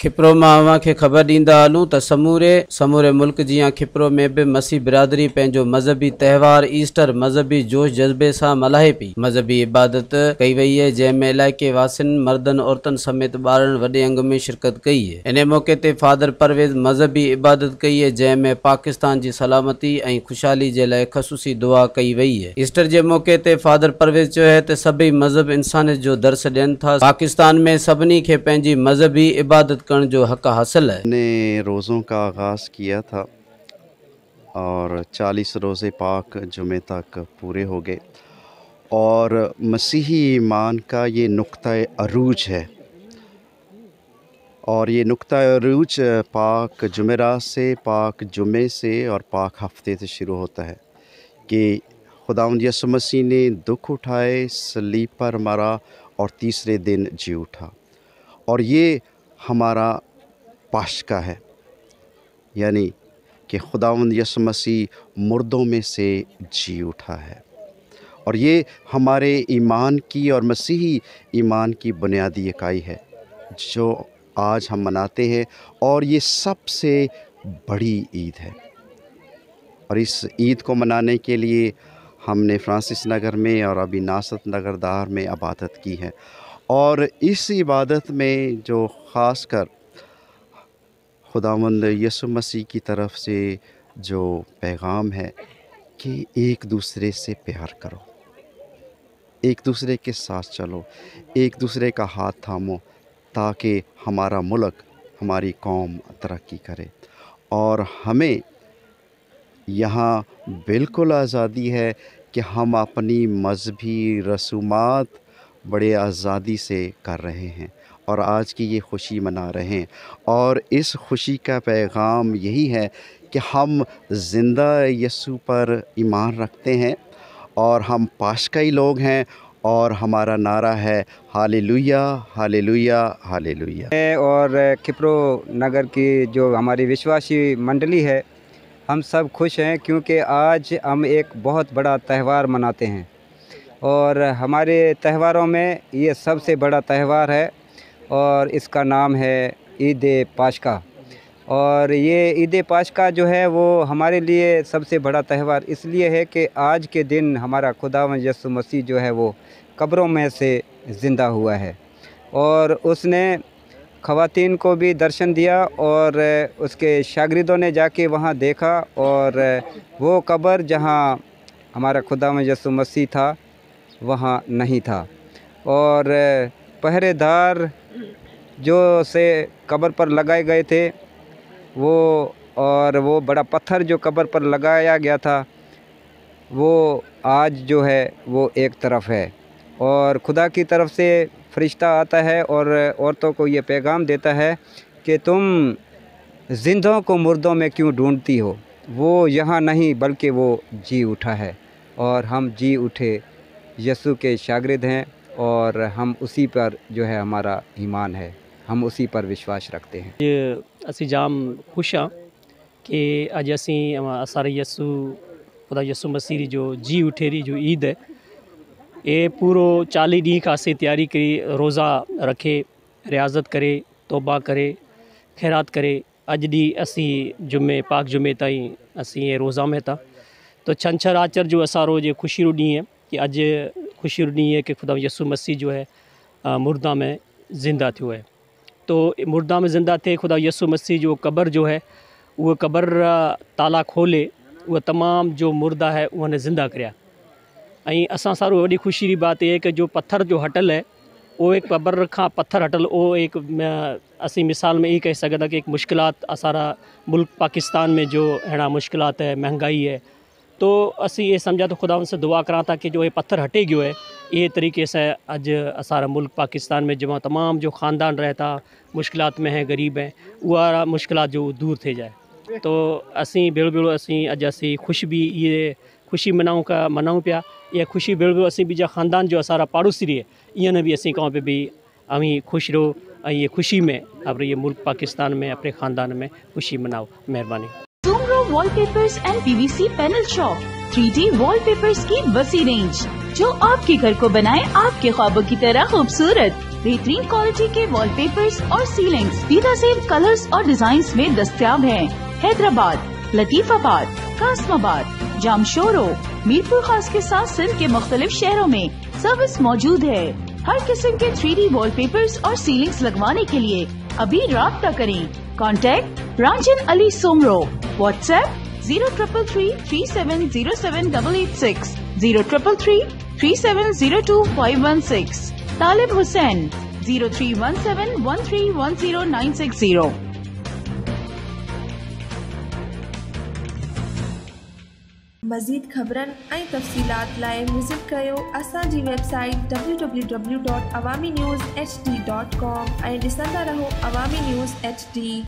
खिप्रो मां अवां खे ख़बर ॾींदा हलूं त समूरे मुल्क जियां खिप्रो में भी मसीह बिरादरी पंहिंजो मज़हबी त्यौहार ईस्टर मज़हबी जोश जज़्बे सां मल्हाए पई। मज़हबी इबादत कई वई है, जंहिंमें इलाइक़े वासियुनि मर्दनि औरतुनि समेत ॿारनि वॾे अंग में शिरकत कई है। इन मौके ते फादर परवेज़ मज़हबी इबादत कई है, जंहिंमें पाकिस्तान जी सलामती ऐं खुशहाली जे लाइ ख़सूसी दुआ कई वई है। ईस्टर जे मौके ते फादर परवेज़ चयो है त सभई मज़हब इंसानियत जो दर्स ॾियनि था। पाकिस्तान में सभिनी खे पंहिंजी मज़हबी इबादत जो हक हासिल है। ने रोज़ों का आगाज़ किया था और 40 रोज़े पाक जुमे तक पूरे हो गए और मसीही ईमान का ये नुक्ता अरूज है और ये नुक्ता अरूज पाक जुमेरात से, पाक जुमे से और पाक हफ्ते से शुरू होता है कि खुदावंद यसु मसीह ने दुख उठाए, सलीब पर मरा और तीसरे दिन जी उठा। और ये हमारा पाशका है, यानी कि खुदावंद यसु मसीह मुर्दों में से जी उठा है और ये हमारे ईमान की और मसीही ईमान की बुनियादी इकाई है जो आज हम मनाते हैं और ये सबसे बड़ी ईद है। और इस ईद को मनाने के लिए हमने फ्रांसिस नगर में और अभी नासरत नगर दार में इबादत की है और इस इबादत में जो ख़ास कर खुदावंद यसु मसीह की तरफ से जो पैगाम है कि एक दूसरे से प्यार करो, एक दूसरे के साथ चलो, एक दूसरे का हाथ थामो ताकि हमारा मुल्क, हमारी कौम तरक्की करे। और हमें यहाँ बिल्कुल आज़ादी है कि हम अपनी मज़हबी रसूमात बड़े आज़ादी से कर रहे हैं और आज की ये खुशी मना रहे हैं। और इस खुशी का पैगाम यही है कि हम ज़िंदा यसु पर ईमान रखते हैं और हम पाशकाई लोग हैं और हमारा नारा है हालेलुया हालेलुया हालेलुया। और खिप्रो नगर की जो हमारी विश्वासी मंडली है, हम सब खुश हैं क्योंकि आज हम एक बहुत बड़ा त्यौहार मनाते हैं और हमारे त्योहारों में ये सबसे बड़ा त्यौहार है और इसका नाम है ईद पाशका। और ये ईद पाशका जो है वो हमारे लिए सबसे बड़ा त्यौहार इसलिए है कि आज के दिन हमारा खुदावंद यसु मसीह जो है वो कब्रों में से ज़िंदा हुआ है और उसने ख़वातीन को भी दर्शन दिया और उसके शागिर्दों ने जाके वहाँ देखा और वो कब्र जहाँ हमारा खुदावंद यसु मसीह था वहाँ नहीं था। और पहरेदार जो से कब्र पर लगाए गए थे वो बड़ा पत्थर जो कब्र पर लगाया गया था वो आज जो है वो एक तरफ है और खुदा की तरफ से फरिश्ता आता है और औरतों को ये पैगाम देता है कि तुम जिंदों को मुर्दों में क्यों ढूंढती हो, वो यहाँ नहीं बल्कि वो जी उठा है। और हम जी उठे यसु के शागिर्द हैं और हम उसी पर जो है हमारा ईमान है, हम उसी पर विश्वास रखते हैं। असी जाम खुश हाँ कि अज असी असारे यसु खुदा यसु मसीह जो जी उठेरी जो ईद है ये पूरो 40 डी का असी तैयारी करी, रोज़ा रखे, रियाजत करे, तौबा करे, खैरात करे। अज डी असी जुमे पाक जुमे ताई असी ये रोज़ा में था तो छंछर आचर जो असारो जो खुशी रो डी है कि अज खुशी रो डी है कि खुदा यसु मसीह जो है मुर्दा में ज़िंदा थो है। तो मुर्दा में ज़िंदा थे खुदा यसु मसीह जो कब्र जो है वो कब्र ताला खोले वो तमाम जो मुर्दा है उन्हें ज़िंदा कराया। असां सारो वही खुशी की बात यह है कि जो पत्थर जो हटल है वो एक कब्र का पत्थर हटल वो एक असी मिसाल में ये कह सकता कि एक मुश्किलात असारा मुल्क पाकिस्तान में जो अड़ा मुश्किलात है, महंगाई है, तो असी ये समझा तो खुदा उनसे दुआ करा था कि जो ये पत्थर हटे गयो है ये तरीके से अज असारा मुल्क पाकिस्तान में जहाँ तमाम जो ख़ानदान रहता मुश्किलात में है, गरीब हैं, वह मुश्किलात जो दूर थे जाए। तो असी बेड़ो बेड़ो असी अज असी खुश भी ये खुशी मनाऊँ पिया, ये खुशी बेड़ो असी बीजा ख़ानदान जो असारा पाड़ोसी रहे इन भी असी कहों पे भी अवी खुश रहो, ये खुशी में अब ये मुल्क पाकिस्तान में अपने ख़ानदान में खुशी मनाओ। मेहरबानी। Soomro wallpapers and PVC panel shop 3D wallpapers की वसी रेंज जो आपके घर को बनाए आपके ख्वाबों की तरह खूबसूरत। बेहतरीन क्वालिटी के वॉलपेपर्स और सीलिंग्स बेहतरीन कलर्स और डिजाइन्स में दस्तयाब हैं। हैदराबाद, लतीफाबाद, कासमाबाद, जामशोरो, मीरपुर खास के साथ सिंध के मुख्तलिफ शहरों में सर्विस मौजूद है। हर किस्म के 3D वॉलपेपर्स और सीलिंग्स लगवाने के लिए अभी राब्ता करें। कॉन्टैक्ट रांझन अली सोमरो। व्हाट्सएप 0333370786, 03333702 तालिब हुसैन 0317131090। मज़ीद ख़बरन ऐं तफ़सीलात लाइ विज़िट कयो असांजी वेबसाइट www.awamiNewsHD.com ऐं ॾिसंदा रहो अवामी न्यूज़ HD।